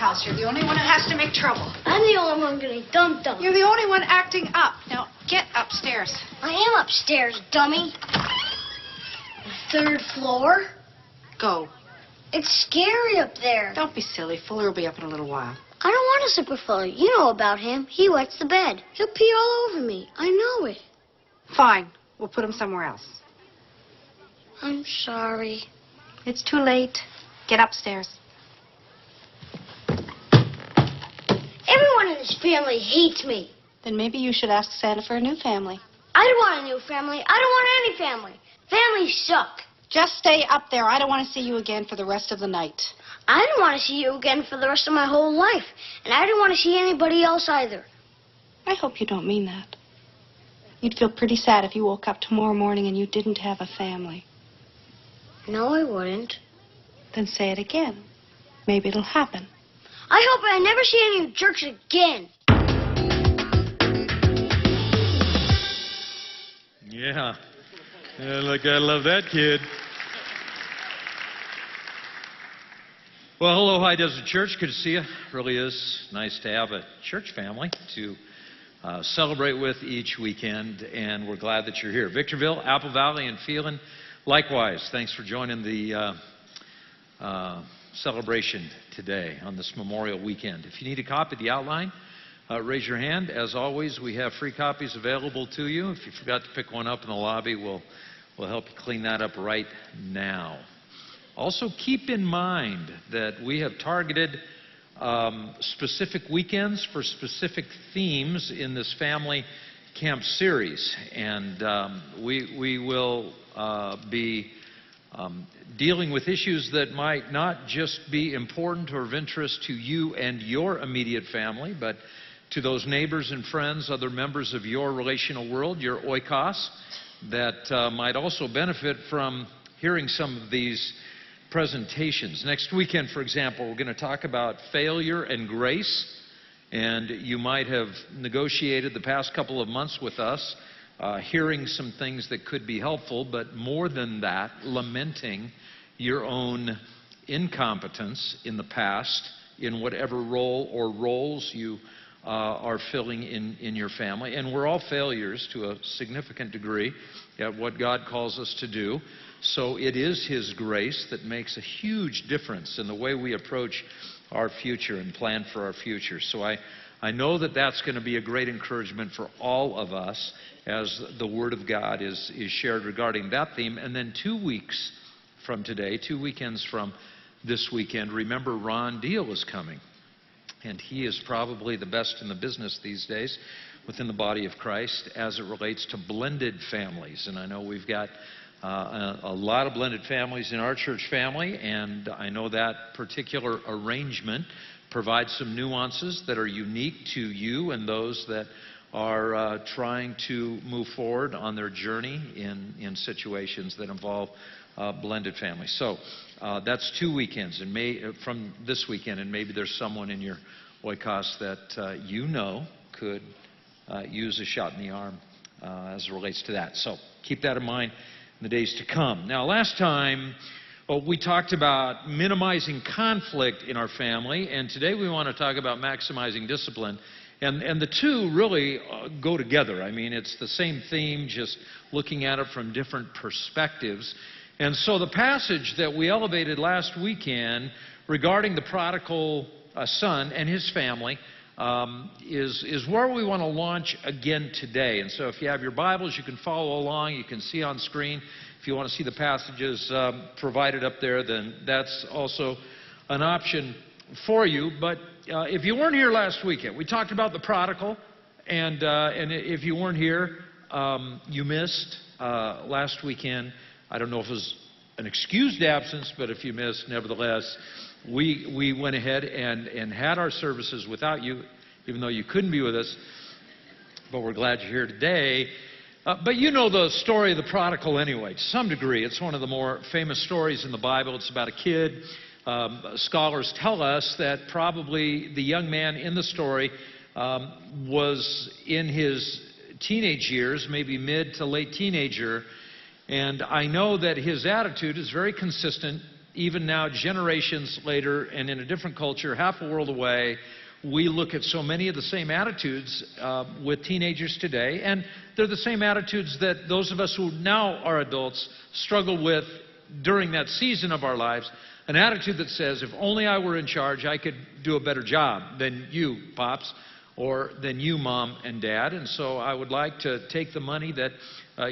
house. You're the only one who has to make trouble. I'm the only one getting dumped on. You're the only one acting up. Now, get upstairs. I am upstairs, dummy. The 3rd floor? Go. It's scary up there. Don't be silly. Fuller will be up in a little while. I don't want a super Fuller. You know about him. He wets the bed. He'll pee all over me. I know it. Fine. We'll put him somewhere else. I'm sorry. It's too late. Get upstairs. Everyone in this family hates me. Then maybe you should ask Santa for a new family. I don't want a new family. I don't want any family. Families suck. Just stay up there. I don't want to see you again for the rest of the night. I don't want to see you again for the rest of my whole life. And I don't want to see anybody else either. I hope you don't mean that. You'd feel pretty sad if you woke up tomorrow morning and you didn't have a family. No, I wouldn't. Then say it again. Maybe it'll happen. I hope I never see any of you jerks again. Yeah. Look, I love that kid. Well, hello, High Desert Church. Good to see you. Really is nice to have a church family to celebrate with each weekend, and we're glad that you're here. Victorville, Apple Valley, and Phelan, likewise. Thanks for joining the celebration today on this Memorial Weekend. If you need a copy of the outline, raise your hand. As always, we have free copies available to you. If you forgot to pick one up in the lobby, we'll help you clean that up right now. Also, keep in mind that we have targeted specific weekends for specific themes in this family camp series. And we will be dealing with issues that might not just be important or of interest to you and your immediate family, but to those neighbors and friends, other members of your relational world, your oikos, that might also benefit from hearing some of these presentations. Next weekend, for example, we're going to talk about failure and grace, and you might have negotiated the past couple of months with us, hearing some things that could be helpful, but more than that, lamenting your own incompetence in the past in whatever role or roles you are filling in your family. And we're all failures to a significant degree at what God calls us to do. So it is His grace that makes a huge difference in the way we approach our future and plan for our future. So I know that that's going to be a great encouragement for all of us as the Word of God is shared regarding that theme. And then 2 weeks from today, 2 weekends from this weekend, remember Ron Deal is coming. And he is probably the best in the business these days within the body of Christ as it relates to blended families. And I know we've got a lot of blended families in our church family, and I know that particular arrangement provides some nuances that are unique to you and those that are trying to move forward on their journey in situations that involve blended families. So that's 2 weekends and from this weekend, and maybe there's someone in your oikos that you know could use a shot in the arm as it relates to that. So keep that in mind in the days to come. Now, last time we talked about minimizing conflict in our family, and today we want to talk about maximizing discipline. And the two really go together. I mean, it's the same theme, just looking at it from different perspectives. And so the passage that we elevated last weekend regarding the prodigal son and his family is where we want to launch again today. And so if you have your Bibles, you can follow along. You can see on screen. If you want to see the passages provided up there, then that's also an option for you. But if you weren't here last weekend, we talked about the prodigal. And if you weren't here, you missed last weekend. I don't know if it was an excused absence, but if you missed, nevertheless, we went ahead and had our services without you, even though you couldn't be with us. But we're glad you're here today. But you know the story of the prodigal anyway, to some degree. It's one of the more famous stories in the Bible. It's about a kid. Scholars tell us that probably the young man in the story was in his teenage years, maybe mid to late teenager. And I know that his attitude is very consistent even now, generations later, and in a different culture, half a world away, we look at so many of the same attitudes with teenagers today, and they're the same attitudes that those of us who now are adults struggle with during that season of our lives. An attitude that says, if only I were in charge, I could do a better job than you, Pops, or than you, Mom and Dad. And so I would like to take the money that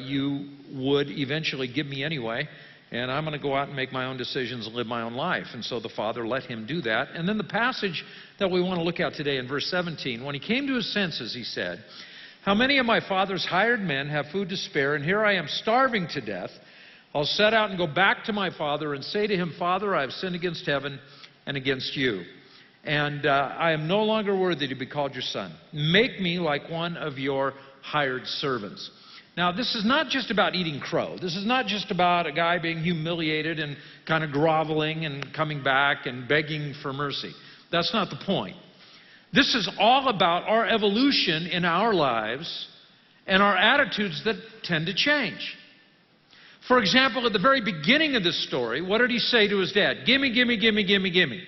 you would eventually give me anyway, and I'm going to go out and make my own decisions and live my own life. And so the father let him do that. And then the passage that we want to look at today in verse 17, when he came to his senses, he said, how many of my father's hired men have food to spare, and here I am starving to death? I'll set out and go back to my father and say to him, Father, I have sinned against heaven and against you, and I am no longer worthy to be called your son. Make me like one of your hired servants. Now, this is not just about eating crow. This is not just about a guy being humiliated and kind of groveling and coming back and begging for mercy. That's not the point. This is all about our evolution in our lives and our attitudes that tend to change. For example, at the very beginning of this story, what did he say to his dad? Gimme, gimme, gimme, gimme, gimme.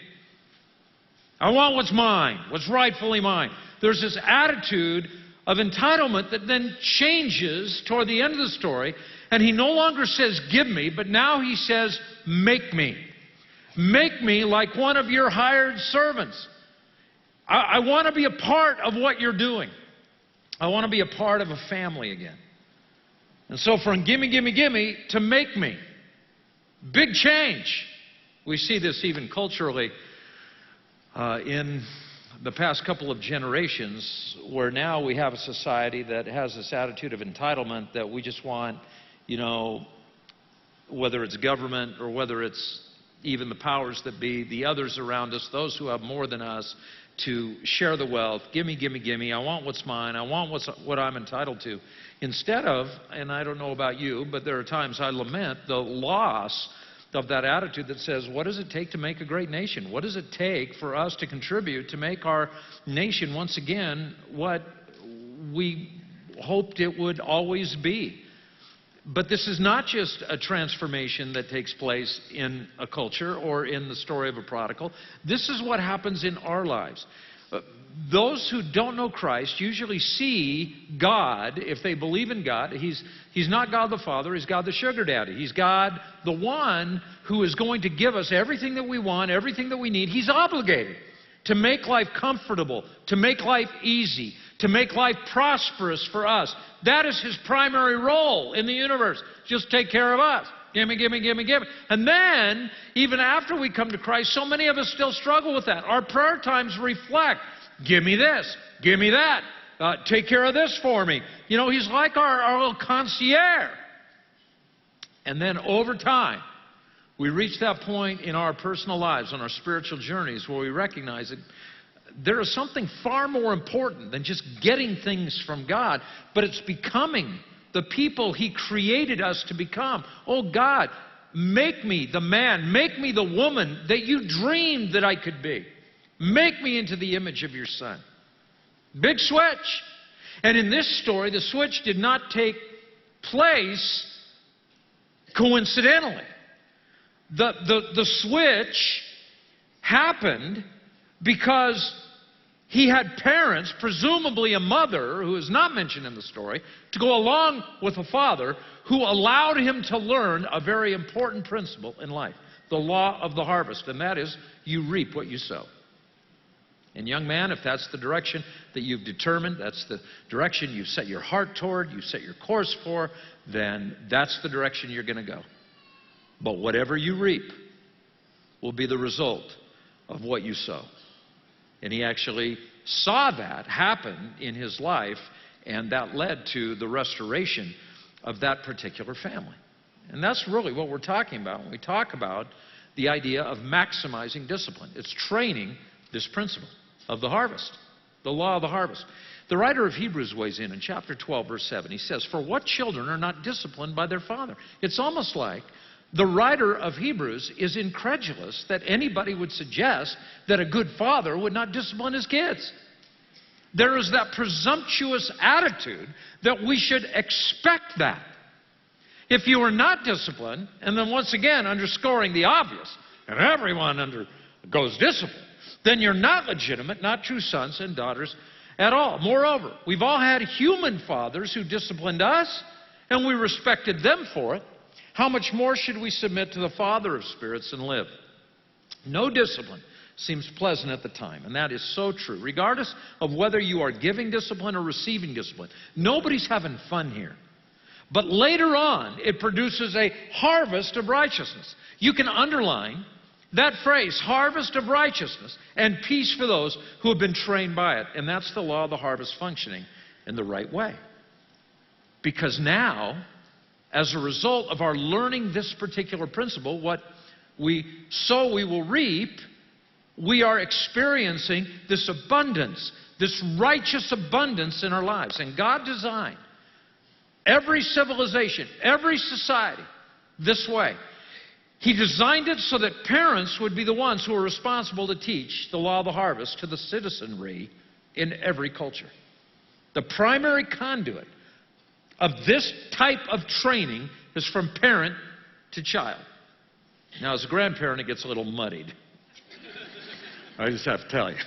I want what's mine, what's rightfully mine. There's this attitude of entitlement that then changes toward the end of the story, and he no longer says, give me, but now he says, make me. Make me like one of your hired servants. I want to be a part of what you're doing. I want to be a part of a family again. And so from gimme, gimme, gimme to make me. Big change. We see this even culturally in the past couple of generations, where now we have a society that has this attitude of entitlement that we just want, you know, whether it's government or whether it's even the powers that be, the others around us, those who have more than us, to share the wealth. Gimme, gimme, gimme. I want what's mine. I want what I'm entitled to. Instead of, and I don't know about you, but there are times I lament the loss of that attitude that says, what does it take to make a great nation? What does it take for us to contribute to make our nation once again what we hoped it would always be? But this is not just a transformation that takes place in a culture or in the story of a prodigal. This is what happens in our lives. Those who don't know Christ usually see God, if they believe in God, He's not God the Father, He's God the sugar daddy. He's God the one who is going to give us everything that we want, everything that we need. He's obligated to make life comfortable, to make life easy, to make life prosperous for us. That is His primary role in the universe. Just take care of us. Gimme, gimme, gimme, gimme. And then, even after we come to Christ, so many of us still struggle with that. Our prayer times reflect, give me this, give me that, take care of this for me. You know, He's like our little concierge. And then over time, we reach that point in our personal lives, on our spiritual journeys, where we recognize that there is something far more important than just getting things from God, but it's becoming the people He created us to become. Oh God, make me the man, make me the woman that you dreamed that I could be. Make me into the image of your Son. Big switch. And in this story, the switch did not take place coincidentally. The switch happened because he had parents, presumably a mother, who is not mentioned in the story, to go along with a father who allowed him to learn a very important principle in life, the law of the harvest, and that is, you reap what you sow. And young man, if that's the direction that you've determined, that's the direction you've set your heart toward, you've set your course for, then that's the direction you're going to go. But whatever you reap will be the result of what you sow. And he actually saw that happen in his life, and that led to the restoration of that particular family. And that's really what we're talking about when we talk about the idea of maximizing discipline. It's training this principle of the harvest, the law of the harvest. The writer of Hebrews weighs in chapter 12, verse 7. He says, "For what children are not disciplined by their father?" It's almost like the writer of Hebrews is incredulous that anybody would suggest that a good father would not discipline his kids. There is that presumptuous attitude that we should expect that. If you are not disciplined, and then once again underscoring the obvious, and everyone undergoes discipline, then you're not legitimate, not true sons and daughters at all. Moreover, we've all had human fathers who disciplined us, and we respected them for it. How much more should we submit to the Father of spirits and live? No discipline seems pleasant at the time, and that is so true. Regardless of whether you are giving discipline or receiving discipline, nobody's having fun here. But later on, it produces a harvest of righteousness. You can underline that phrase, harvest of righteousness, and peace for those who have been trained by it. And that's the law of the harvest functioning in the right way. Because now, as a result of our learning this particular principle, what we sow we will reap, we are experiencing this abundance, this righteous abundance in our lives. And God designed every civilization, every society this way. He designed it so that parents would be the ones who are responsible to teach the law of the harvest to the citizenry in every culture. The primary conduit of this type of training is from parent to child. Now, as a grandparent, it gets a little muddied. I just have to tell you.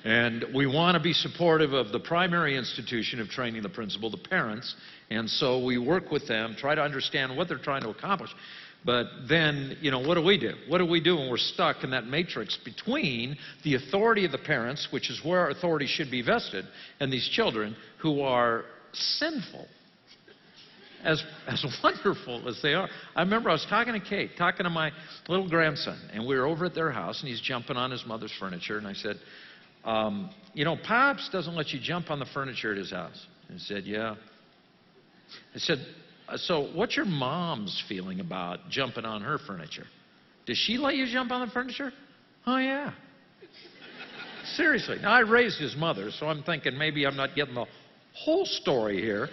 And we want to be supportive of the primary institution of training the principal, the parents, and so we work with them, try to understand what they're trying to accomplish. But then, what do we do? What do we do when we're stuck in that matrix between the authority of the parents, which is where authority should be vested, and these children who are sinful? As wonderful as they are. I remember I was talking to Kate, talking to my little grandson, and we were over at their house, and he's jumping on his mother's furniture, and I said, Pops doesn't let you jump on the furniture at his house. And he said, yeah. I said, so what's your mom's feeling about jumping on her furniture? Does she let you jump on the furniture? Oh, yeah. Seriously. Now, I raised his mother, so I'm thinking maybe I'm not getting the whole story here.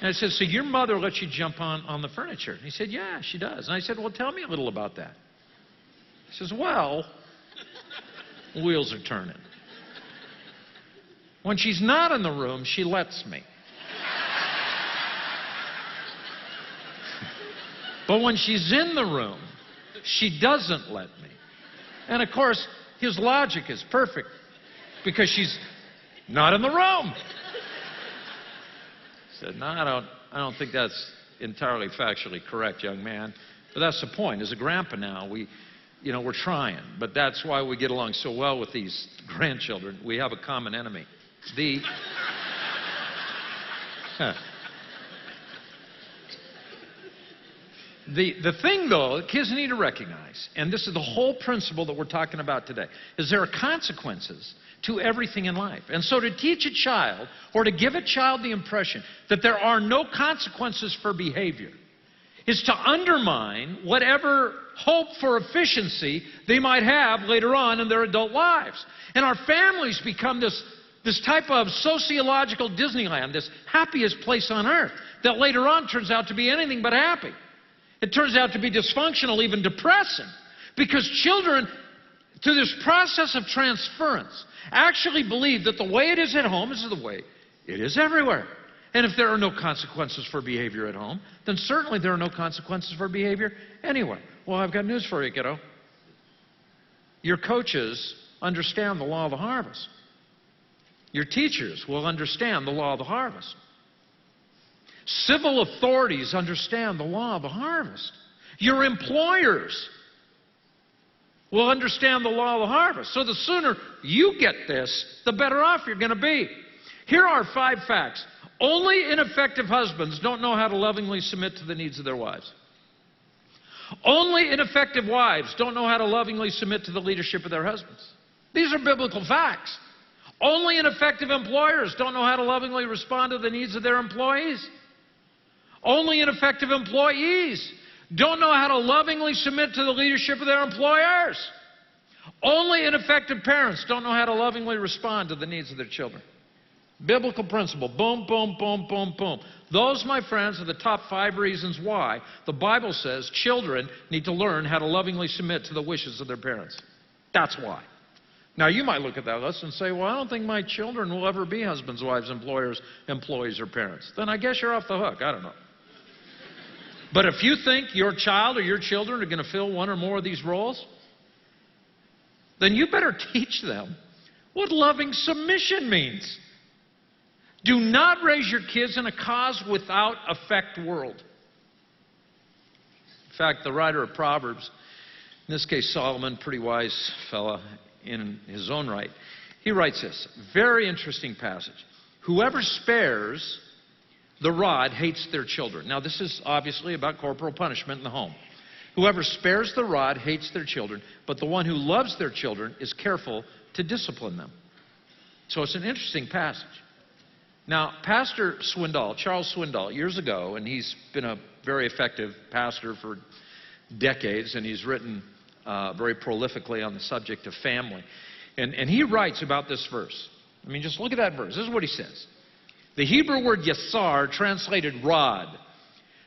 And I said, so your mother lets you jump on the furniture? And he said, yeah, she does. And I said, well, tell me a little about that. He says, well, wheels are turning. When she's not in the room, she lets me. But when she's in the room, she doesn't let me. And of course, his logic is perfect because she's not in the room. I said, no, I don't think that's entirely factually correct, young man. But that's the point. As a grandpa now, we're trying. But that's why we get along so well with these grandchildren. We have a common enemy. The thing, though, that kids need to recognize, and this is the whole principle that we're talking about today, is there are consequences to everything in life. And so to teach a child or to give a child the impression that there are no consequences for behavior is to undermine whatever hope for efficiency they might have later on in their adult lives. And our families become this type of sociological Disneyland, this happiest place on earth, that later on turns out to be anything but happy. It turns out to be dysfunctional, even depressing, because children, through this process of transference, actually believe that the way it is at home is the way it is everywhere. And if there are no consequences for behavior at home, then certainly there are no consequences for behavior anywhere. Well, I've got news for you, kiddo. Your coaches understand the law of the harvest. Your teachers will understand the law of the harvest. Civil authorities understand the law of the harvest. Your employers will understand the law of the harvest. So the sooner you get this, the better off you're going to be. Here are 5 facts. Only ineffective husbands don't know how to lovingly submit to the needs of their wives. Only ineffective wives don't know how to lovingly submit to the leadership of their husbands. These are biblical facts. Only ineffective employers don't know how to lovingly respond to the needs of their employees. Only ineffective employees don't know how to lovingly submit to the leadership of their employers. Only ineffective parents don't know how to lovingly respond to the needs of their children. Biblical principle. Boom, boom, boom, boom, boom. Those, my friends, are the top 5 reasons why the Bible says children need to learn how to lovingly submit to the wishes of their parents. That's why. Now, you might look at that list and say, well, I don't think my children will ever be husbands, wives, employers, employees, or parents. Then I guess you're off the hook. I don't know. But if you think your child or your children are going to fill one or more of these roles, then you better teach them what loving submission means. Do not raise your kids in a cause without effect world. In fact, the writer of Proverbs, in this case Solomon, pretty wise fella in his own right, he writes this, very interesting passage. Whoever spares the rod hates their children. Now, this is obviously about corporal punishment in the home. Whoever spares the rod hates their children, but the one who loves their children is careful to discipline them. So it's an interesting passage. Now, Pastor Swindoll, Charles Swindoll, years ago, and he's been a very effective pastor for decades, and he's written very prolifically on the subject of family. And he writes about this verse. I mean, just look at that verse. This is what he says. The Hebrew word yasar, translated rod,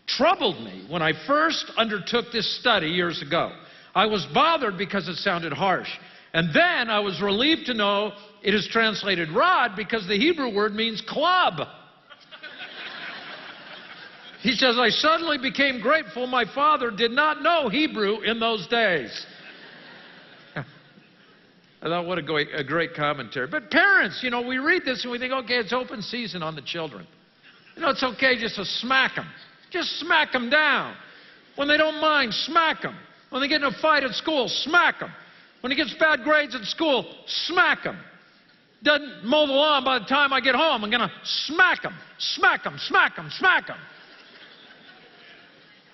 troubled me when I first undertook this study years ago. I was bothered because it sounded harsh. And then I was relieved to know it is translated rod because the Hebrew word means club. He says, I suddenly became grateful my father did not know Hebrew in those days. I thought, what a great commentary. But parents, you know, we read this and we think, okay, it's open season on the children. You know, it's okay just to smack them. Just smack them down. When they don't mind, smack them. When they get in a fight at school, smack them. When he gets bad grades at school, smack him. Doesn't mow the lawn by the time I get home, I'm going to smack him. Smack him, smack him, smack him.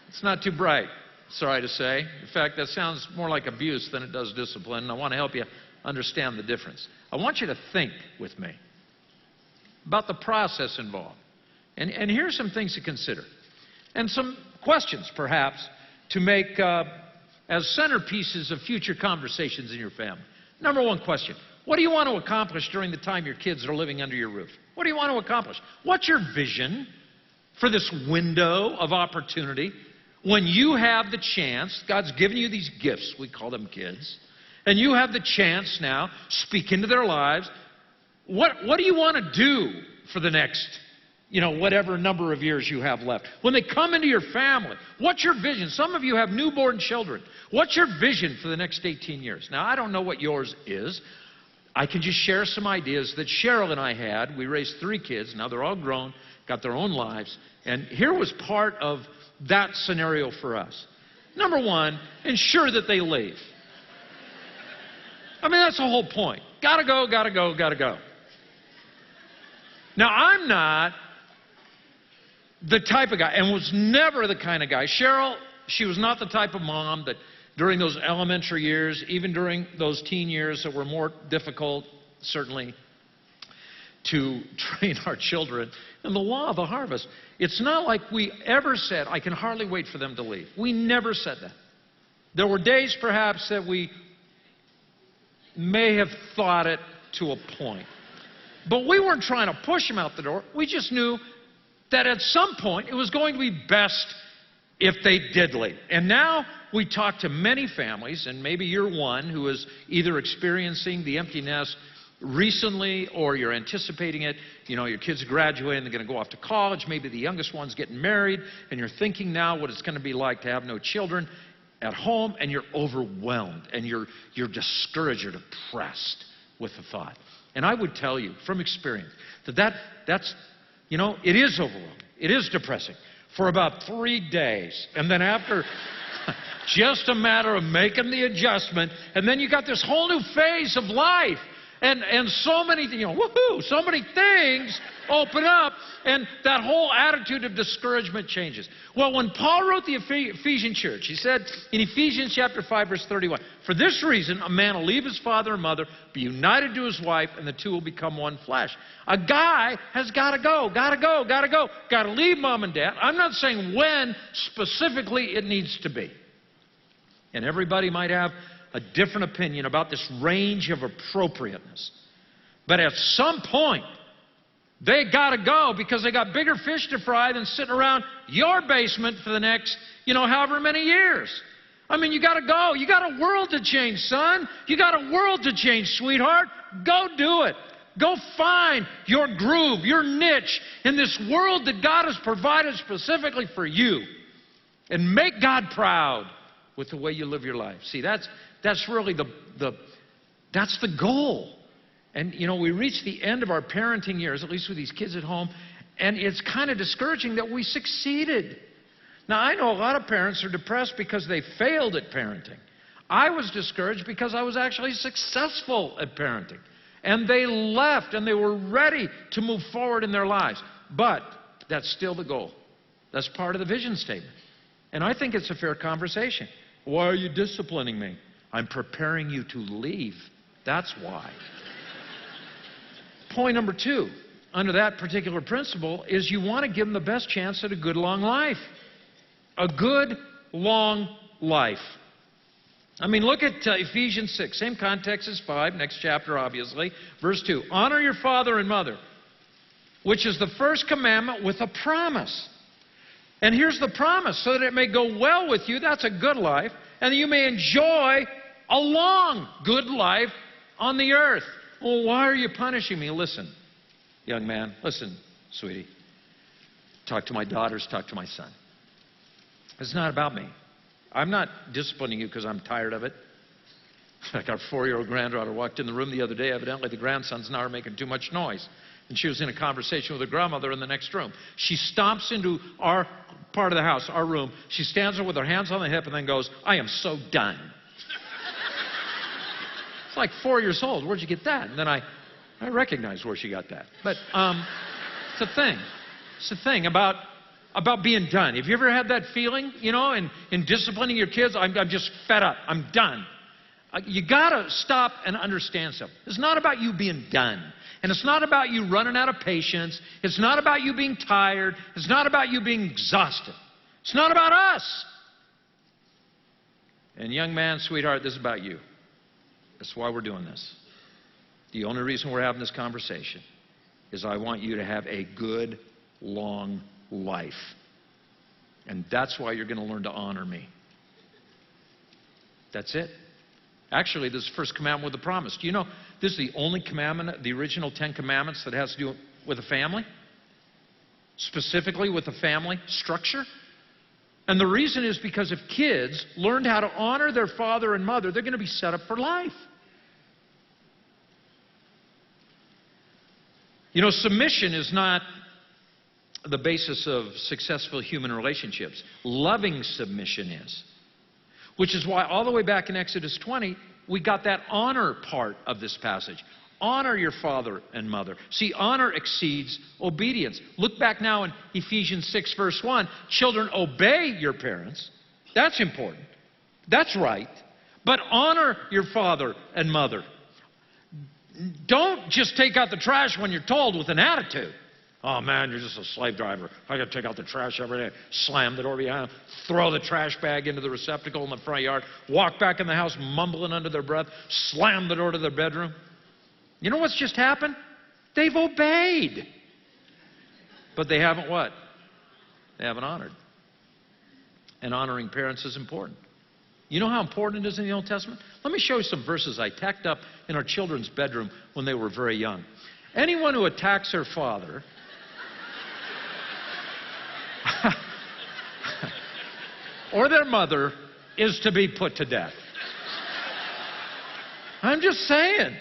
It's not too bright, sorry to say. In fact, that sounds more like abuse than it does discipline, and I want to help you understand the difference. I want you to think with me about the process involved. And here's some things to consider. And some questions, perhaps, to make as centerpieces of future conversations in your family. Number one question, what do you want to accomplish during the time your kids are living under your roof? What do you want to accomplish? What's your vision for this window of opportunity when you have the chance, God's given you these gifts, we call them kids, and you have the chance now, speak into their lives. What do you want to do for the next, whatever number of years you have left? When they come into your family, what's your vision? Some of you have newborn children. What's your vision for the next 18 years? Now, I don't know what yours is. I can just share some ideas that Cheryl and I had. We raised 3 kids. Now they're all grown, got their own lives. And here was part of that scenario for us. Number one, ensure that they leave. I mean, that's the whole point. Gotta go, gotta go, gotta go. Now, I'm not the type of guy, and was never the kind of guy. Cheryl, she was not the type of mom that during those elementary years, even during those teen years that were more difficult, certainly, to train our children in the law of the harvest. It's not like we ever said, I can hardly wait for them to leave. We never said that. There were days, perhaps, that we may have thought it to a point. But we weren't trying to push them out the door. We just knew that at some point it was going to be best if they did leave. And now we talk to many families, and maybe you're one who is either experiencing the empty nest recently or you're anticipating it. Your kids are graduating, they're going to go off to college. Maybe the youngest one's getting married, and you're thinking now what it's going to be like to have no children at home, and you're overwhelmed, and you're discouraged, you're depressed with the thought. And I would tell you from experience that's it is overwhelming. It is depressing for about 3 days. And then after, just a matter of making the adjustment, and then you got this whole new phase of life. And so many, woohoo, so many things open up, and that whole attitude of discouragement changes. Well, when Paul wrote the Ephesian church, he said in Ephesians chapter 5, verse 31, for this reason, a man will leave his father and mother, be united to his wife, and the two will become one flesh. A guy has got to go, got to leave mom and dad. I'm not saying when specifically it needs to be. And everybody might have a different opinion about this range of appropriateness. But at some point, they got to go because they got bigger fish to fry than sitting around your basement for the next, however many years. I mean, you got to go. You got a world to change, son. You got a world to change, sweetheart. Go do it. Go find your groove, your niche in this world that God has provided specifically for you. And make God proud with the way you live your life. See, that's really that's the goal. And, you know, we reach the end of our parenting years, at least with these kids at home, and it's kind of discouraging that we succeeded. Now, I know a lot of parents are depressed because they failed at parenting. I was discouraged because I was actually successful at parenting. And they left, and they were ready to move forward in their lives. But that's still the goal. That's part of the vision statement. And I think it's a fair conversation. Why are you disciplining me? I'm preparing you to leave. That's why. Point number 2, under that particular principle, is you want to give them the best chance at a good, long life. A good, long life. I mean, look at Ephesians 6. Same context as 5, next chapter, obviously. Verse 2. Honor your father and mother, which is the first commandment with a promise. And here's the promise, so that it may go well with you. That's a good life. And you may enjoy a long, good life on the earth. Well, why are you punishing me? Listen, young man. Listen, sweetie. Talk to my daughters. Talk to my son. It's not about me. I'm not disciplining you because I'm tired of it. Like our 4-year-old granddaughter walked in the room the other day. Evidently, the grandsons now are making too much noise. And she was in a conversation with her grandmother in the next room. She stomps into our part of the house, our room. She stands there with her hands on the hip and then goes, I am so done. It's like 4 years old. Where'd you get that? And then I recognized where she got that. But it's a thing. It's a thing about being done. Have you ever had that feeling, you know, in disciplining your kids? I'm just fed up. I'm done. You got to stop and understand something. It's not about you being done. And it's not about you running out of patience. It's not about you being tired. It's not about you being exhausted. It's not about us. And young man, sweetheart, this is about you. That's why we're doing this. The only reason we're having this conversation is I want you to have a good, long life. And that's why you're going to learn to honor me. That's it. Actually, this is the first commandment with a promise. Do you know this is the only commandment, the original 10 commandments, that has to do with a family? Specifically with a family structure? And the reason is because if kids learned how to honor their father and mother, they're going to be set up for life. You know, submission is not the basis of successful human relationships. Loving submission is. Which is why all the way back in Exodus 20, we got that honor part of this passage. Honor your father and mother. See, honor exceeds obedience. Look back now in Ephesians 6, verse 1. Children, obey your parents. That's important. That's right. But honor your father and mother. Don't just take out the trash when you're told with an attitude. Oh, man, you're just a slave driver. I got to take out the trash every day. Slam the door behind them. Throw the trash bag into the receptacle in the front yard. Walk back in the house mumbling under their breath. Slam the door to their bedroom. You know what's just happened? They've obeyed. But they haven't what? They haven't honored. And honoring parents is important. You know how important it is in the Old Testament? Let me show you some verses I tacked up in our children's bedroom when they were very young. Anyone who attacks their father or their mother is to be put to death. I'm just saying.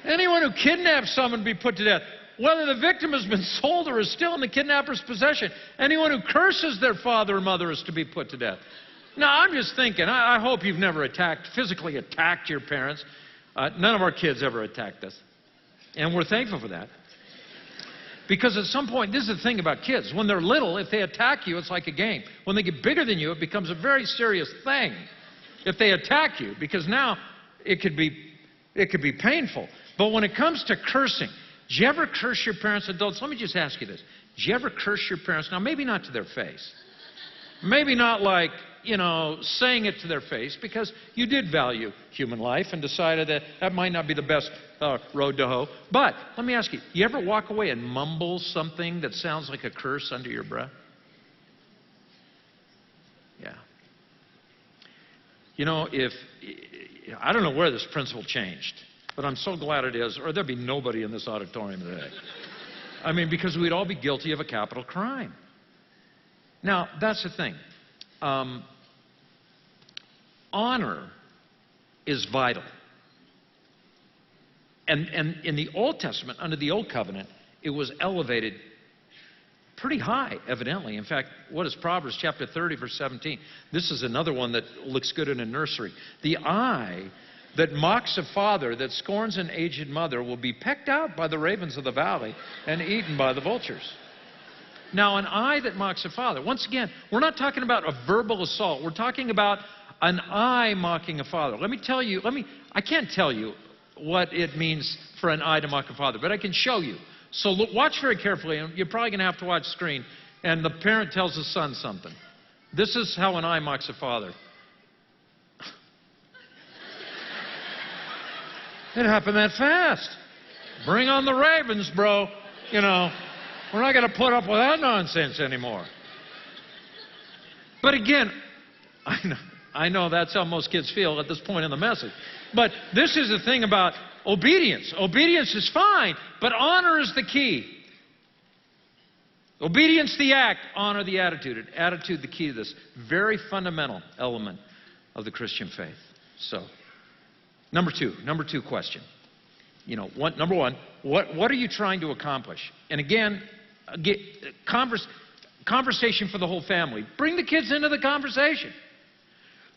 Anyone who kidnaps someone to be put to death, whether the victim has been sold or is still in the kidnapper's possession. Anyone who curses their father or mother is to be put to death. Now, I'm just thinking, I hope you've never physically attacked your parents. None of our kids ever attacked us. And we're thankful for that. Because at some point, this is the thing about kids. When they're little, if they attack you, it's like a game. When they get bigger than you, it becomes a very serious thing. If they attack you, because now it could be painful. But when it comes to cursing, do you ever curse your parents, adults? Let me just ask you this. Do you ever curse your parents? Now, maybe not to their face. Maybe not like, you know, saying it to their face, because you did value human life and decided that that might not be the best road to hoe. But let me ask you, you ever walk away and mumble something that sounds like a curse under your breath? Yeah. You know, I don't know where this principle changed, but I'm so glad it is, or there'd be nobody in this auditorium today. I mean, because we'd all be guilty of a capital crime. Now, that's the thing. honor is vital. And in the Old Testament, under the Old Covenant, it was elevated pretty high, evidently. In fact, what is Proverbs chapter 30, verse 17? This is another one that looks good in a nursery. The eye that mocks a father, that scorns an aged mother, will be pecked out by the ravens of the valley and eaten by the vultures. Now, an eye that mocks a father. Once again, we're not talking about a verbal assault. We're talking about an eye mocking a father. Let me tell you, I can't tell you what it means for an eye to mock a father, but I can show you. So look, watch very carefully, and you're probably going to have to watch the screen, and the parent tells his son something. This is how an eye mocks a father. It happened that fast. Bring on the ravens, bro. You know, we're not going to put up with that nonsense anymore. But again, I know that's how most kids feel at this point in the message. But this is the thing about obedience. Obedience is fine, but honor is the key. Obedience the act, honor the attitude. Attitude the key to this very fundamental element of the Christian faith. So, number two question. You know, number one, what are you trying to accomplish? And again, conversation for the whole family. Bring the kids into the conversation.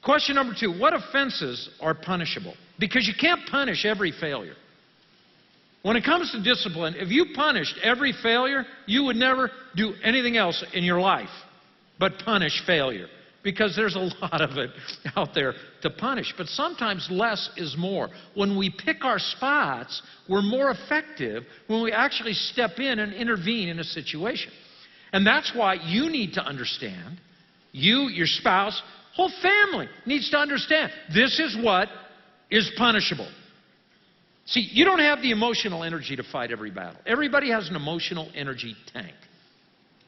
Question number two, what offenses are punishable? Because you can't punish every failure. When it comes to discipline, if you punished every failure, you would never do anything else in your life but punish failure. Because there's a lot of it out there to punish. But sometimes less is more. When we pick our spots, we're more effective when we actually step in and intervene in a situation. And that's why you need to understand, you, your spouse, whole family needs to understand this is what is punishable. See, you don't have the emotional energy to fight every battle. Everybody has an emotional energy tank.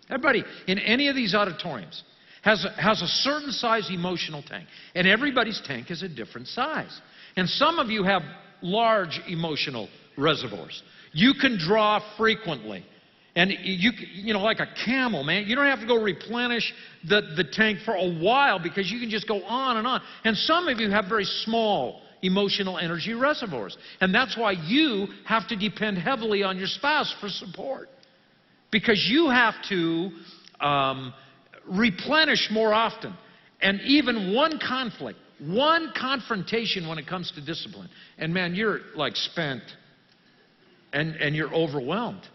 Everybody in any of these auditoriums has a certain size emotional tank. And everybody's tank is a different size. And some of you have large emotional reservoirs. You can draw frequently. And you know, like a camel, man, you don't have to go replenish the tank for a while because you can just go on and on. And some of you have very small emotional energy reservoirs. And that's why you have to depend heavily on your spouse for support. Because you have to replenish more often. And even one conflict, one confrontation when it comes to discipline, and man, you're like spent and you're overwhelmed.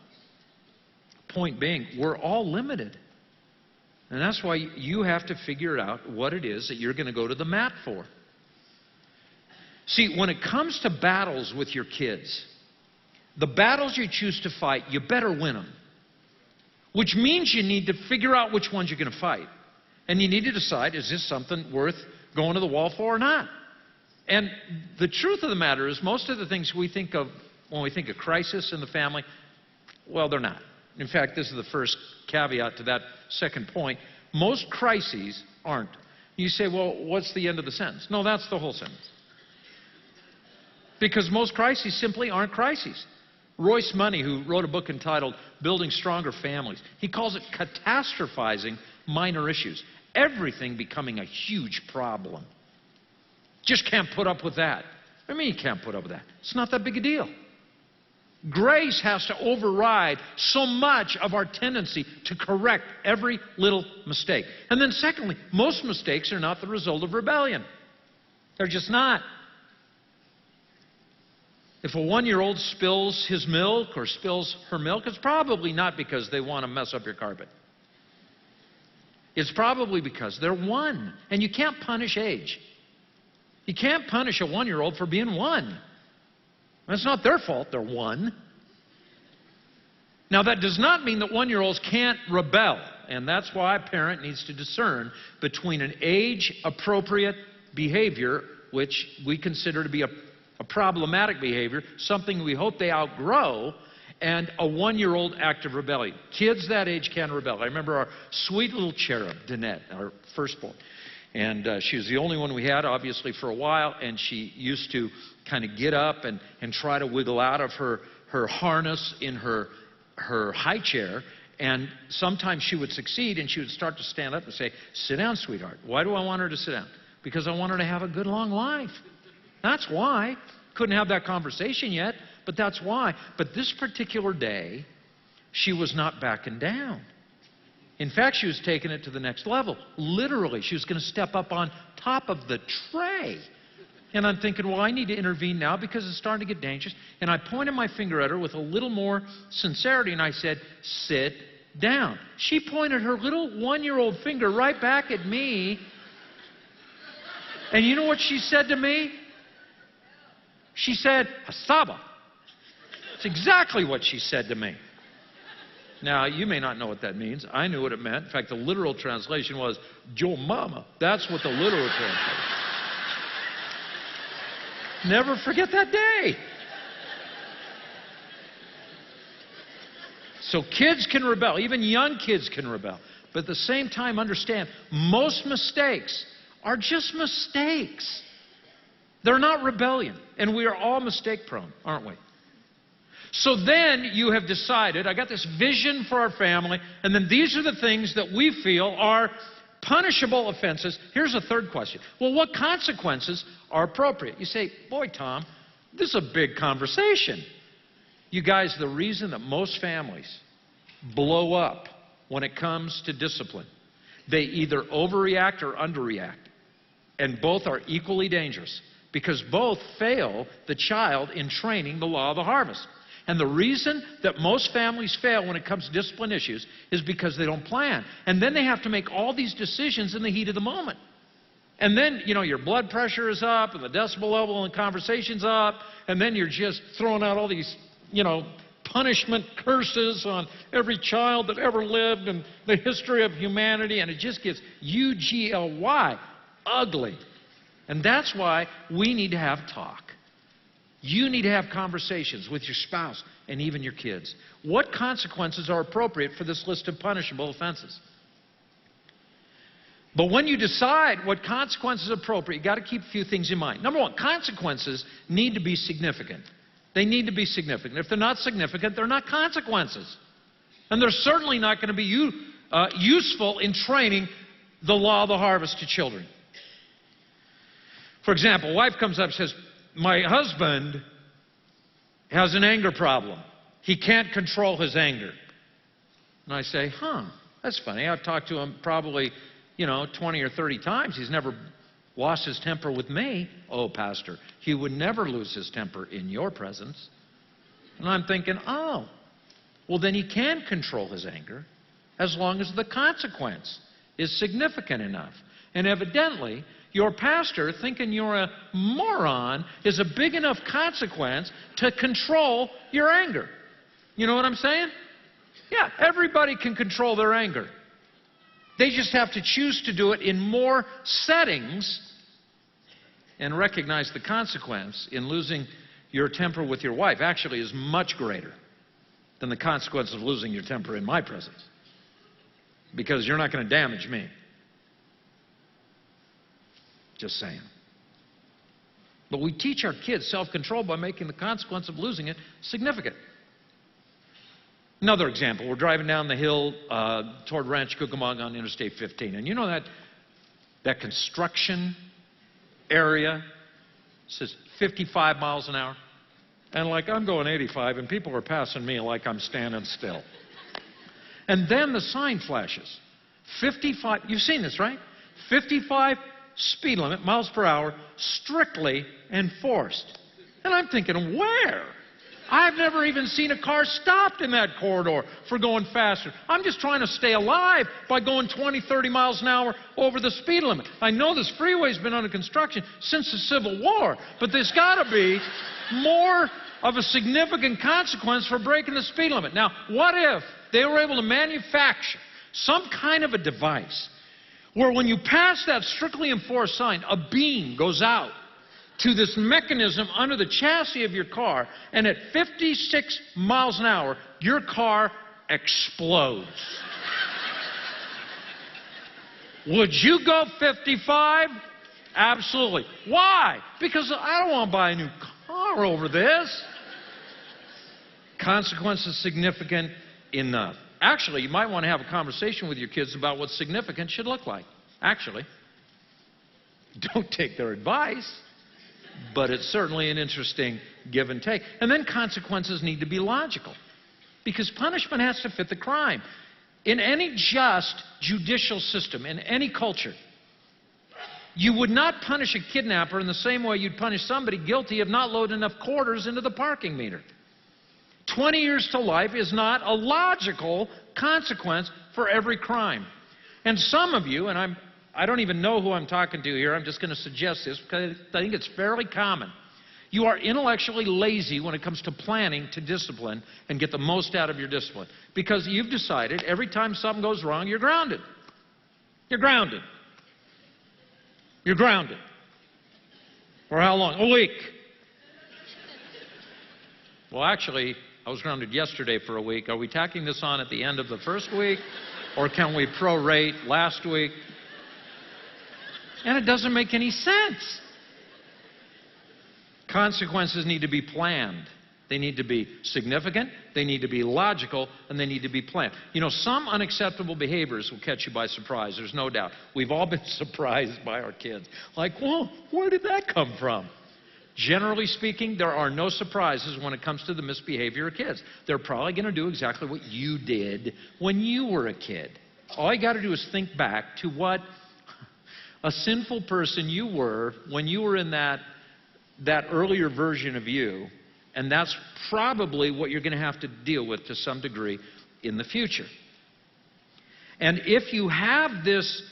Point being, we're all limited. And that's why you have to figure out what it is that you're going to go to the mat for. See, when it comes to battles with your kids, the battles you choose to fight, you better win them. Which means you need to figure out which ones you're going to fight. And you need to decide, is this something worth going to the wall for or not? And the truth of the matter is, most of the things we think of when we think of crisis in the family, well, they're not. In fact, this is the first caveat to that second point. Most crises aren't. You say, well, what's the end of the sentence? No, that's the whole sentence. Because most crises simply aren't crises. Royce Money, who wrote a book entitled Building Stronger Families, he calls it catastrophizing minor issues. Everything becoming a huge problem. Just can't put up with that. What do you mean you can't put up with that? It's not that big a deal. Grace has to override so much of our tendency to correct every little mistake. And then secondly, most mistakes are not the result of rebellion. They're just not. If a 1-year-old spills his milk or spills her milk, it's probably not because they want to mess up your carpet. It's probably because they're 1. And you can't punish age. You can't punish a 1-year-old for being 1. It's not their fault, they're 1. Now, that does not mean that 1-year-olds can't rebel. And that's why a parent needs to discern between an age-appropriate behavior, which we consider to be a problematic behavior, something we hope they outgrow, and a 1-year-old act of rebellion. Kids that age can rebel. I remember our sweet little cherub, Danette, our firstborn. And she was the only one we had, obviously, for a while, and she used to kind of get up and try to wiggle out of her harness in her high chair, And sometimes she would succeed, and she would start to stand up and say, "Sit down, sweetheart." Why do I want her to sit down? Because I want her to have a good, long life. That's why. Couldn't have that conversation yet, but that's why. But this particular day, she was not backing down. In fact, she was taking it to the next level. Literally, she was going to step up on top of the tray. And I'm thinking, well, I need to intervene now because it's starting to get dangerous. And I pointed my finger at her with a little more sincerity, and I said, "Sit down." She pointed her little one-year-old finger right back at me. And you know what she said to me? She said, "Hasaba." It's exactly what she said to me. Now, you may not know what that means. I knew what it meant. In fact, the literal translation was, "Yo mama." That's what the literal translation. Never forget that day. So kids can rebel. Even young kids can rebel. But at the same time, understand, most mistakes are just mistakes. They're not rebellion. And we are all mistake prone, aren't we? So then you have decided, I got this vision for our family, and then these are the things that we feel are punishable offenses. Here's a third question. Well, what consequences are appropriate? You say, "Boy, Tom, this is a big conversation." You guys, the reason that most families blow up when it comes to discipline, they either overreact or underreact. And both are equally dangerous because both fail the child in training the law of the harvest. And the reason that most families fail when it comes to discipline issues is because they don't plan. And then they have to make all these decisions in the heat of the moment. And then, your blood pressure is up and the decibel level in the conversation's up. And then you're just throwing out all these, punishment curses on every child that ever lived and the history of humanity. And it just gets ugly, ugly. And that's why we need to have talk. You need to have conversations with your spouse and even your kids. What consequences are appropriate for this list of punishable offenses? But when you decide what consequences are appropriate, you've got to keep a few things in mind. Number one, consequences need to be significant. They need to be significant. If they're not significant, they're not consequences. And they're certainly not going to be useful in training the law of the harvest to children. For example, a wife comes up and says, "My husband has an anger problem. He can't control his anger." And I say, that's funny. I've talked to him probably, 20 or 30 times. He's never lost his temper with me. "Oh, Pastor, he would never lose his temper in your presence." And I'm thinking, well, then he can control his anger as long as the consequence is significant enough. And evidently, your pastor, thinking you're a moron, is a big enough consequence to control your anger. You know what I'm saying? Yeah, everybody can control their anger. They just have to choose to do it in more settings and recognize the consequence in losing your temper with your wife actually is much greater than the consequence of losing your temper in my presence. Because you're not going to damage me. Just saying. But we teach our kids self-control by making the consequence of losing it significant. Another example, we're driving down the hill toward Ranch Cucamonga on Interstate 15. And you know that construction area says 55 miles an hour? And I'm going 85 and people are passing me like I'm standing still. And then the sign flashes. 55, you've seen this, right? 55 speed limit, miles per hour, strictly enforced. And I'm thinking, where? I've never even seen a car stopped in that corridor for going faster. I'm just trying to stay alive by going 20, 30 miles an hour over the speed limit. I know this freeway's been under construction since the Civil War, but there's got to be more of a significant consequence for breaking the speed limit. Now, what if they were able to manufacture some kind of a device where when you pass that strictly enforced sign, a beam goes out to this mechanism under the chassis of your car, and at 56 miles an hour, your car explodes. Would you go 55? Absolutely. Why? Because I don't want to buy a new car over this. Consequence is significant enough. Actually, you might want to have a conversation with your kids about what significant should look like. Actually, don't take their advice, but it's certainly an interesting give and take. And then consequences need to be logical, because punishment has to fit the crime. In any just judicial system, in any culture, you would not punish a kidnapper in the same way you'd punish somebody guilty of not loading enough quarters into the parking meter. 20 years to life is not a logical consequence for every crime. And some of you, and I don't even know who I'm talking to here, I'm just going to suggest this because I think it's fairly common. You are intellectually lazy when it comes to planning to discipline and get the most out of your discipline, because you've decided every time something goes wrong, you're grounded. You're grounded. You're grounded. For how long? A week. Well, actually, I was grounded yesterday for a week. Are we tacking this on at the end of the first week? Or can we prorate last week? And it doesn't make any sense. Consequences need to be planned. They need to be significant, they need to be logical, and they need to be planned. You know, some unacceptable behaviors will catch you by surprise, there's no doubt. We've all been surprised by our kids. Like, whoa, where did that come from? Generally speaking, there are no surprises when it comes to the misbehavior of kids. They're probably going to do exactly what you did when you were a kid. All you got to do is think back to what a sinful person you were when you were in that earlier version of you, and that's probably what you're going to have to deal with to some degree in the future. And if you have this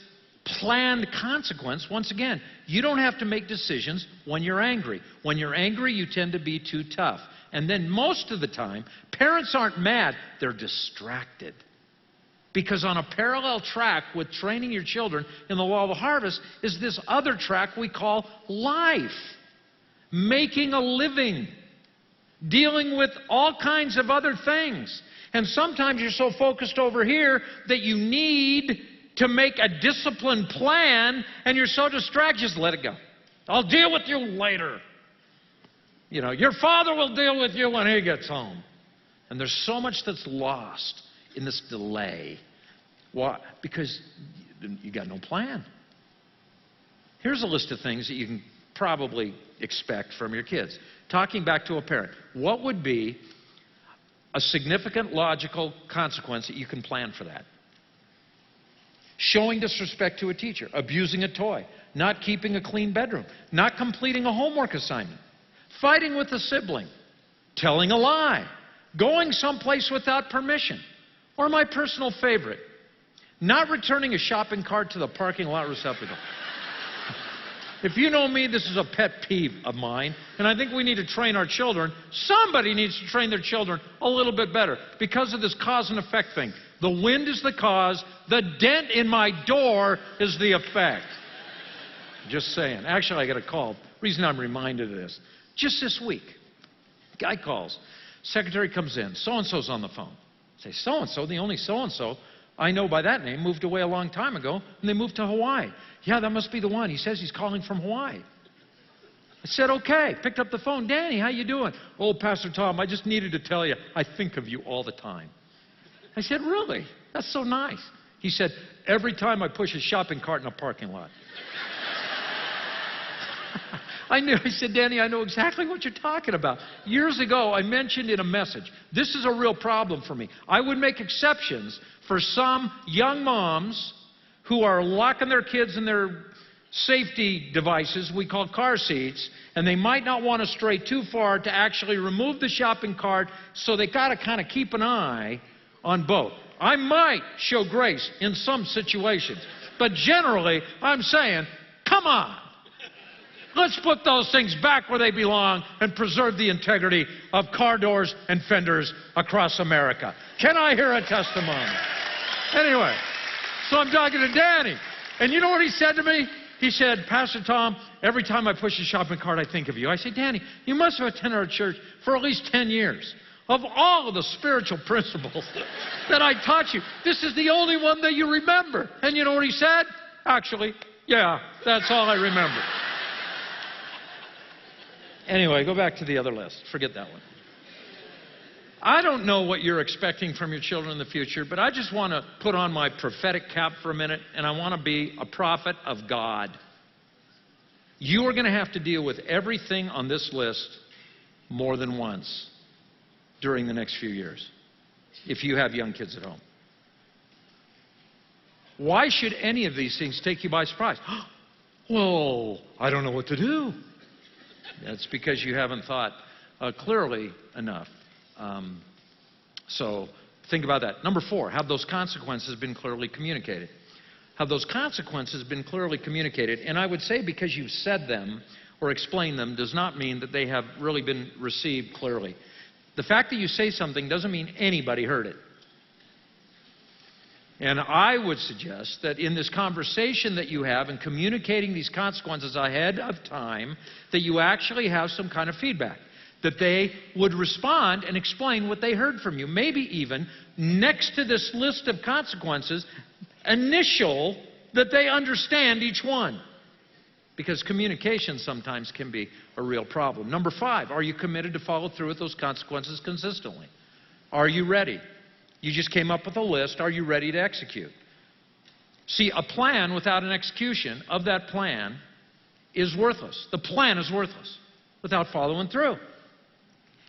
planned consequence, once again, you don't have to make decisions when you're angry. When you're angry, you tend to be too tough. And then most of the time, parents aren't mad, they're distracted. Because on a parallel track with training your children in the law of the harvest is this other track we call life. Making a living. Dealing with all kinds of other things. And sometimes you're so focused over here that you need to make a disciplined plan, and you're so distracted, just let it go. I'll deal with you later. You know, your father will deal with you when he gets home. And there's so much that's lost in this delay. Why? Because you got no plan. Here's a list of things that you can probably expect from your kids. Talking back to a parent, what would be a significant logical consequence that you can plan for that? Showing disrespect to a teacher, abusing a toy, not keeping a clean bedroom, not completing a homework assignment, fighting with a sibling, telling a lie, going someplace without permission, or my personal favorite, not returning a shopping cart to the parking lot receptacle. If you know me, this is a pet peeve of mine, and I think we need to train our children. Somebody needs to train their children a little bit better because of this cause and effect thing. The wind is the cause, the dent in my door is the effect. Just saying. Actually, I got a call. Reason I'm reminded of this. Just this week, guy calls. Secretary comes in. So-and-so's on the phone. I say, so-and-so, the only so-and-so I know by that name, moved away a long time ago, and they moved to Hawaii. Yeah, that must be the one. He says he's calling from Hawaii. I said, okay. Picked up the phone. Danny, how you doing? Oh, Pastor Tom, I just needed to tell you, I think of you all the time. I said, really? That's so nice. He said, every time I push a shopping cart in a parking lot. I said, Danny, I know exactly what you're talking about. Years ago, I mentioned in a message, this is a real problem for me. I would make exceptions for some young moms who are locking their kids in their safety devices we call car seats, and they might not want to stray too far to actually remove the shopping cart, so they got to kind of keep an eye on both. I might show grace in some situations, but generally, I'm saying, come on. Let's put those things back where they belong and preserve the integrity of car doors and fenders across America. Can I hear a testimony? Anyway, so I'm talking to Danny, and you know what he said to me? He said, Pastor Tom, every time I push a shopping cart, I think of you. I said, Danny, you must have attended our church for at least 10 years. Of all of the spiritual principles that I taught you, this is the only one that you remember. And you know what he said? Actually, yeah, that's all I remember. Anyway, go back to the other list. Forget that one. I don't know what you're expecting from your children in the future, but I just want to put on my prophetic cap for a minute, and I want to be a prophet of God. You are going to have to deal with everything on this list more than once during the next few years, if you have young kids at home. Why should any of these things take you by surprise? Well, I don't know what to do. That's because you haven't thought clearly enough. So think about that. Number 4, have those consequences been clearly communicated? Have those consequences been clearly communicated? And I would say because you've said them or explained them does not mean that they have really been received clearly. The fact that you say something doesn't mean anybody heard it. And I would suggest that in this conversation that you have and communicating these consequences ahead of time, that you actually have some kind of feedback, that they would respond and explain what they heard from you. Maybe even next to this list of consequences, initial that they understand each one. Because communication sometimes can be a real problem. Number 5, are you committed to follow through with those consequences consistently? Are you ready? You just came up with a list. Are you ready to execute? See, a plan without an execution of that plan is worthless. The plan is worthless without following through.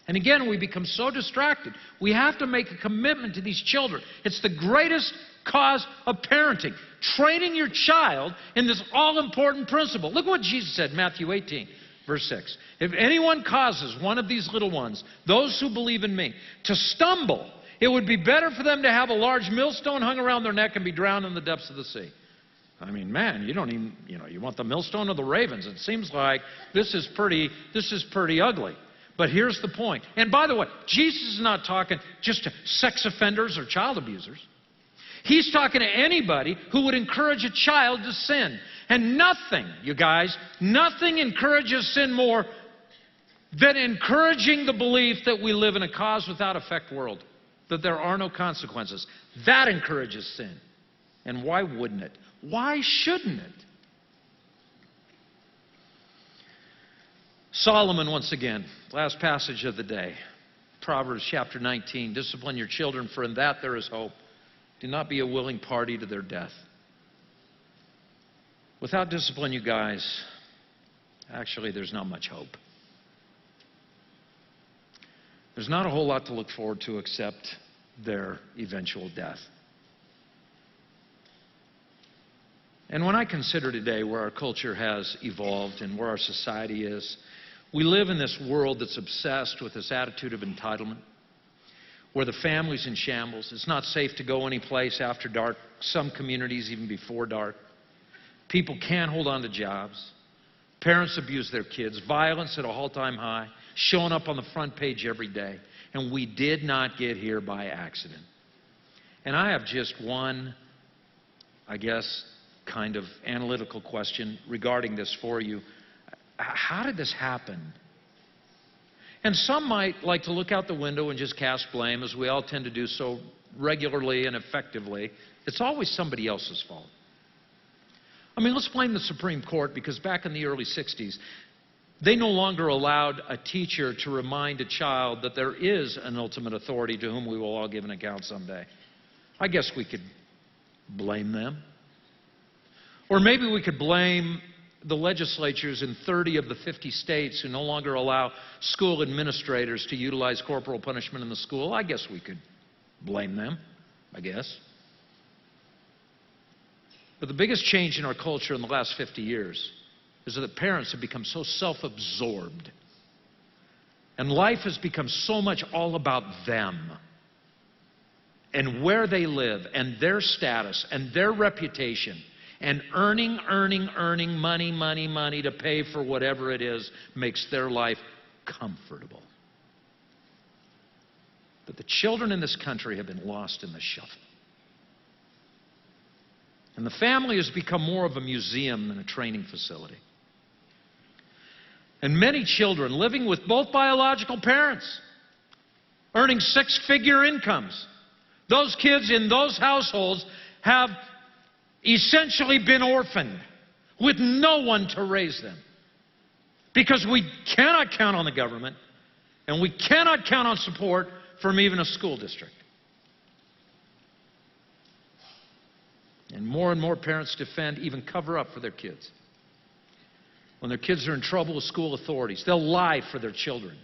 And again, we become so distracted. We have to make a commitment to these children. It's the greatest cause of parenting. Training your child in this all-important principle. Look what Jesus said in Matthew 18, verse 6. If anyone causes one of these little ones, those who believe in me, to stumble, it would be better for them to have a large millstone hung around their neck and be drowned in the depths of the sea. I mean, man, you don't even, you want the millstone or the ravens? It seems like this is pretty ugly. But here's the point. And by the way, Jesus is not talking just to sex offenders or child abusers. He's talking to anybody who would encourage a child to sin. And nothing, you guys, nothing encourages sin more than encouraging the belief that we live in a cause without effect world, that there are no consequences. That encourages sin. And why wouldn't it? Why shouldn't it? Solomon, once again, last passage of the day, Proverbs chapter 19, discipline your children, for in that there is hope. Do not be a willing party to their death. Without discipline, you guys, actually there's not much hope. There's not a whole lot to look forward to except their eventual death. And when I consider today where our culture has evolved and where our society is, we live in this world that's obsessed with this attitude of entitlement, where the family's in shambles. It's not safe to go any place after dark, some communities even before dark. People can't hold on to jobs. Parents abuse their kids. Violence at a all-time high, showing up on the front page every day. And we did not get here by accident. And I have just one, I guess, kind of analytical question regarding this for you. How did this happen? And some might like to look out the window and just cast blame, as we all tend to do so regularly and effectively. It's always somebody else's fault. I mean, let's blame the Supreme Court, because back in the early 60s, they no longer allowed a teacher to remind a child that there is an ultimate authority to whom we will all give an account someday. I guess we could blame them. Or maybe we could blame the legislatures in 30 of the 50 states who no longer allow school administrators to utilize corporal punishment in the school. I guess we could blame them, I guess. But the biggest change in our culture in the last 50 years is that parents have become so self-absorbed. And life has become so much all about them and where they live and their status and their reputation. And earning money to pay for whatever it is makes their life comfortable. But the children in this country have been lost in the shuffle. And the family has become more of a museum than a training facility. And many children living with both biological parents, earning six-figure incomes. Those kids in those households have essentially been orphaned with no one to raise them. Because we cannot count on the government and we cannot count on support from even a school district. And more parents defend, even cover up for their kids. When their kids are in trouble with school authorities, they'll lie for their children.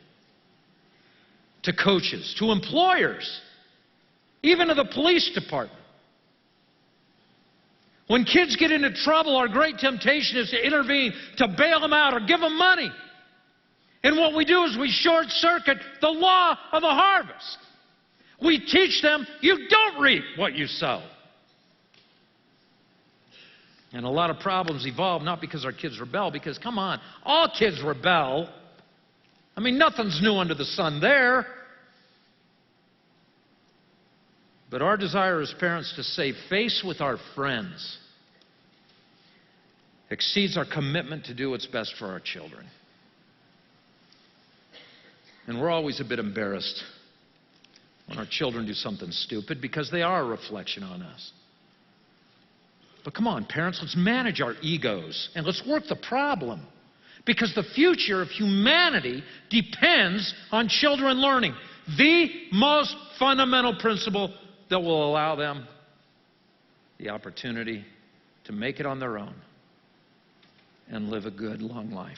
To coaches, to employers, even to the police department. When kids get into trouble, our great temptation is to intervene, to bail them out or give them money. And what we do is we short-circuit the law of the harvest. We teach them you don't reap what you sow. And a lot of problems evolve not because our kids rebel, because, come on, all kids rebel. I mean, nothing's new under the sun there. But our desire as parents to save face with our friends exceeds our commitment to do what's best for our children. And we're always a bit embarrassed when our children do something stupid because they are a reflection on us. But come on, parents, let's manage our egos and let's work the problem. Because the future of humanity depends on children learning the most fundamental principle that will allow them the opportunity to make it on their own and live a good, long life.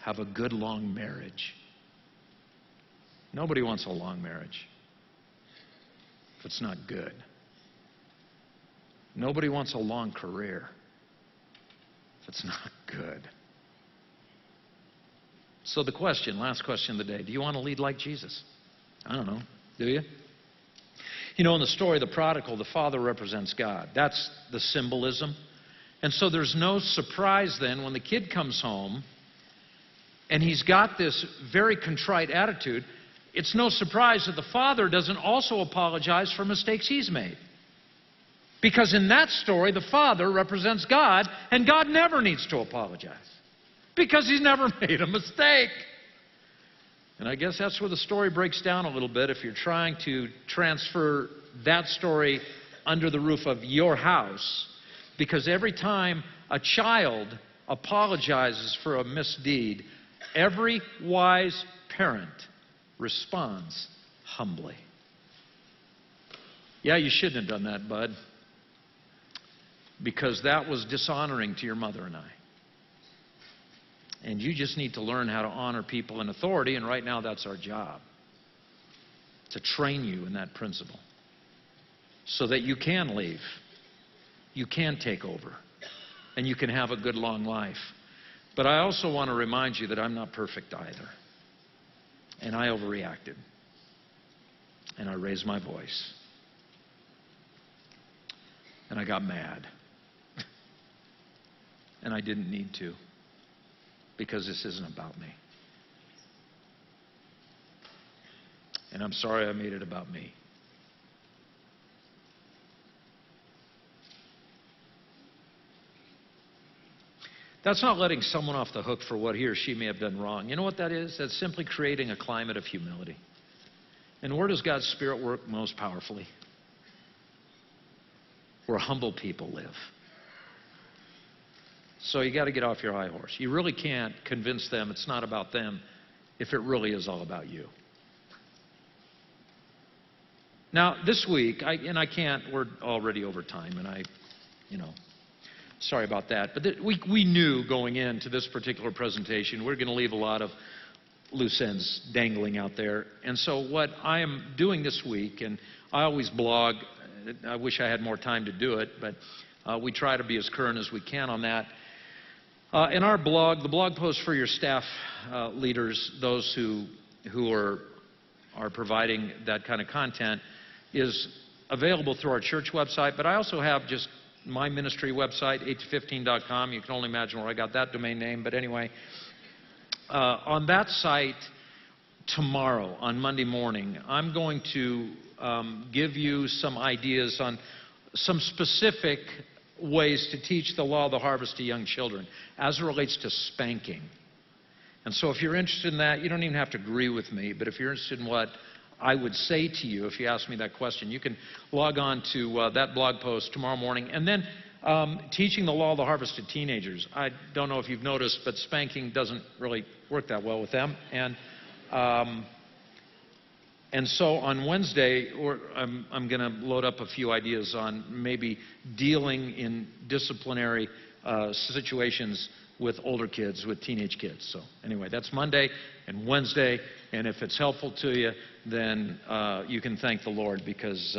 Have a good, long marriage. Nobody wants a long marriage if it's not good. Nobody wants a long career if it's not good. So the question, last question of the day, do you want to lead like Jesus? I don't know. Do you? You know, in the story of the prodigal, the father represents God. That's the symbolism. And so there's no surprise then when the kid comes home and he's got this very contrite attitude, it's no surprise that the father doesn't also apologize for mistakes he's made. Because in that story, the father represents God, and God never needs to apologize. Because he's never made a mistake. And I guess that's where the story breaks down a little bit if you're trying to transfer that story under the roof of your house. Because every time a child apologizes for a misdeed, every wise parent responds humbly. Yeah, you shouldn't have done that, bud. Because that was dishonoring to your mother and I. And you just need to learn how to honor people in authority, and right now that's our job. To train you in that principle. So that you can leave. You can take over. And you can have a good long life. But I also want to remind you that I'm not perfect either. And I overreacted. And I raised my voice. And I got mad. And I didn't need to. Because this isn't about me. And I'm sorry I made it about me. That's not letting someone off the hook for what he or she may have done wrong. You know what that is? That's simply creating a climate of humility. And where does God's Spirit work most powerfully? Where humble people live. So you got to get off your high horse. You really can't convince them it's not about them if it really is all about you. Now, this week, we're already over time, and sorry about that. But we knew going into this particular presentation, we're going to leave a lot of loose ends dangling out there. And so what I am doing this week, and I always blog, I wish I had more time to do it, but we try to be as current as we can on that. In our blog, the blog post for your staff leaders, those who are providing that kind of content, is available through our church website. But I also have just my ministry website, 8to15.com. You can only imagine where I got that domain name. But anyway, on that site tomorrow, on Monday morning, I'm going to give you some ideas on some specific ways to teach the law of the harvest to young children as it relates to spanking. And so if you're interested in that, you don't even have to agree with me, but if you're interested in what I would say to you if you ask me that question, you can log on to that blog post tomorrow morning. And then teaching the law of the harvest to teenagers. I don't know if you've noticed, but spanking doesn't really work that well with them. And And so on Wednesday, I'm going to load up a few ideas on maybe dealing in disciplinary situations with older kids, with teenage kids. So anyway, that's Monday and Wednesday. And if it's helpful to you, then you can thank the Lord, because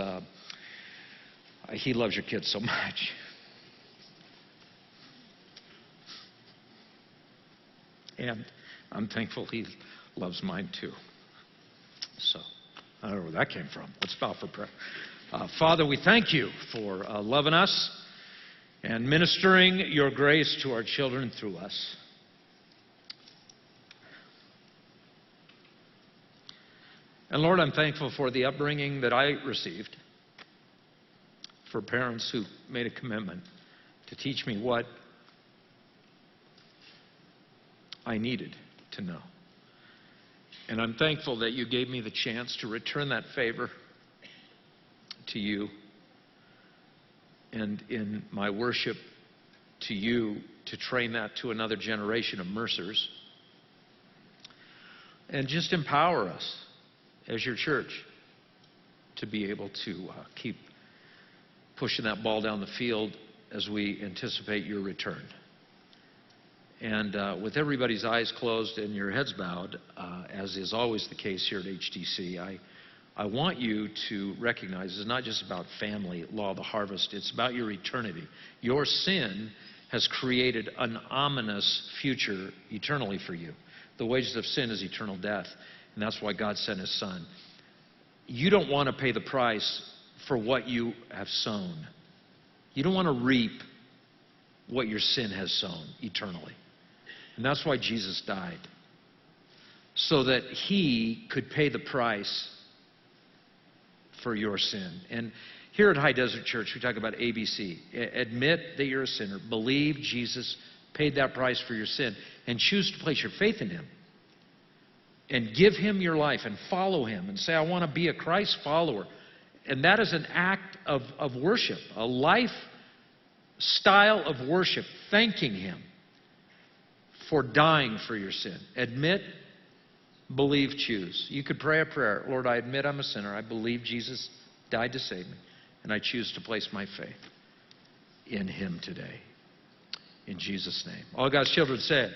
He loves your kids so much. And I'm thankful He loves mine too. So I don't know where that came from. Let's bow for prayer. Father, we thank You for loving us and ministering Your grace to our children through us. And Lord, I'm thankful for the upbringing that I received, for parents who made a commitment to teach me what I needed to know. And I'm thankful that You gave me the chance to return that favor to You, and in my worship to You, to train that to another generation of Mercers, and just empower us as Your church to be able to keep pushing that ball down the field as we anticipate Your return. And with everybody's eyes closed and your heads bowed, as is always the case here at HTC, I want you to recognize it's not just about family, law of the harvest. It's about your eternity. Your sin has created an ominous future eternally for you. The wages of sin is eternal death, and that's why God sent His Son. You don't want to pay the price for what you have sown. You don't want to reap what your sin has sown eternally. And that's why Jesus died, so that He could pay the price for your sin. And here at High Desert Church, we talk about ABC. Admit that you're a sinner. Believe Jesus paid that price for your sin. And choose to place your faith in Him. And give Him your life and follow Him. And say, I want to be a Christ follower. And that is an act of worship. A lifestyle of worship. Thanking Him for dying for your sin. Admit, believe, choose. You could pray a prayer. Lord, I admit I'm a sinner. I believe Jesus died to save me. And I choose to place my faith in Him today. In Jesus' name. All God's children said.